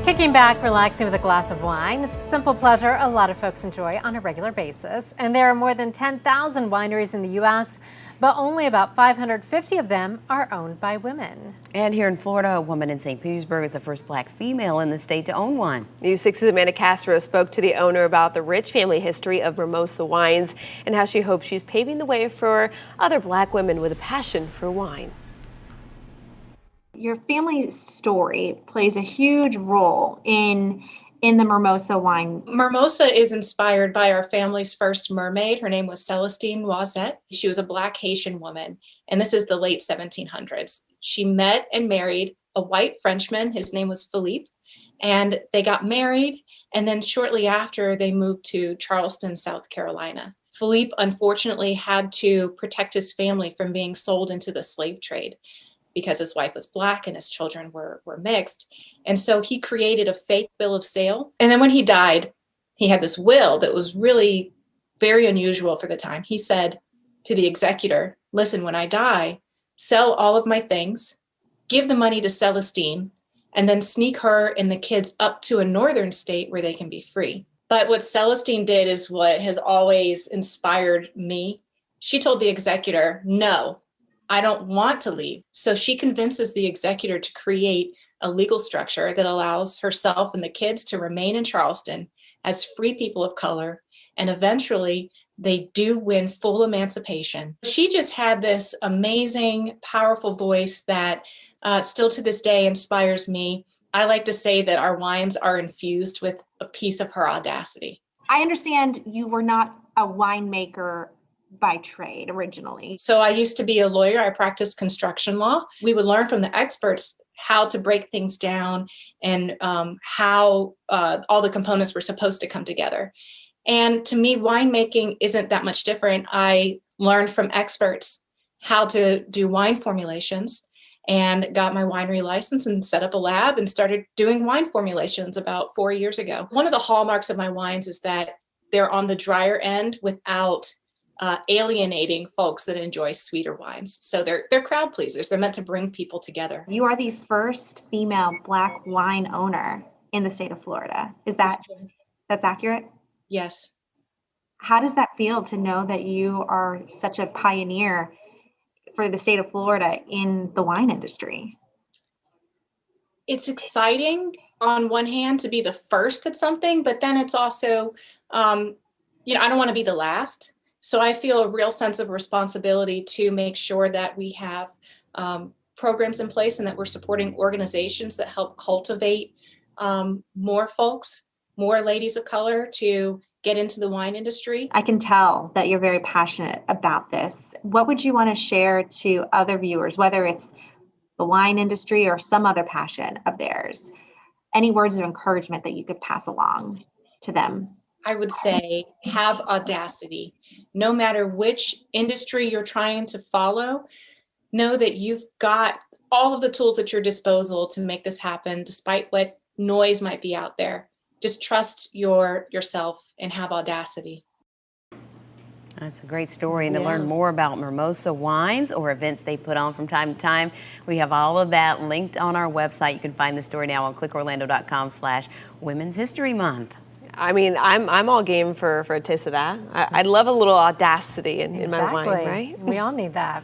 Kicking back, relaxing with a glass of wine. It's a simple pleasure a lot of folks enjoy on a regular basis. And there are more than 10,000 wineries in the U.S., but only about 550 of them are owned by women. And here in Florida, a woman in St. Petersburg is the first black female in the state to own one. News 6's Amanda Castro spoke to the owner about the rich family history of Mimosa wines and how she hopes she's paving the way for other black women with a passion for wine. Your family story plays a huge role in the Mimosa wine. Mimosa is inspired by our family's first mermaid. Her name was Celestine Loisette. She was a Black Haitian woman, and this is the late 1700s. She met and married a white Frenchman. His name was Philippe, and they got married, and then shortly after, they moved to Charleston, South Carolina. Philippe, unfortunately, had to protect his family from being sold into the slave trade, because his wife was Black and his children were mixed. And so he created a fake bill of sale. And then when he died, he had this will that was really very unusual for the time. He said to the executor, listen, when I die, sell all of my things, give the money to Celestine, and then sneak her and the kids up to a northern state where they can be free. But what Celestine did is what has always inspired me. She told the executor, no, I don't want to leave. So she convinces the executor to create a legal structure that allows herself and the kids to remain in Charleston as free people of color. And eventually they do win full emancipation. She just had this amazing, powerful voice that still to this day inspires me. I like to say that our wines are infused with a piece of her audacity. I understand you were not a winemaker by trade originally. So I used to be a lawyer. I practiced construction law. We would learn from the experts how to break things down and how all the components were supposed to come together. And to me, winemaking isn't that much different. I learned from experts how to do wine formulations and got my winery license and set up a lab and started doing wine formulations about 4 years ago. One of the hallmarks of my wines is that they're on the drier end without alienating folks that enjoy sweeter wines. So they're crowd pleasers. They're meant to bring people together. You are the first female Black wine owner in the state of Florida. That's accurate? Yes. How does that feel to know that you are such a pioneer for the state of Florida in the wine industry? It's exciting on one hand to be the first at something, but then it's also, I don't want to be the last. So I feel a real sense of responsibility to make sure that we have programs in place and that we're supporting organizations that help cultivate more folks, more ladies of color to get into the wine industry. I can tell that you're very passionate about this. What would you want to share to other viewers, whether it's the wine industry or some other passion of theirs? Any words of encouragement that you could pass along to them? I would say have audacity. No matter which industry you're trying to follow, know that you've got all of the tools at your disposal to make this happen, despite what noise might be out there. Just trust yourself and have audacity. That's a great story. And to learn more about Mimosa wines or events they put on from time to time, we have all of that linked on our website. You can find the story now on clickorlando.com/Women's History Month. I mean, I'm all game for a taste of that. I'd love a little audacity in my wine, right? We all need that.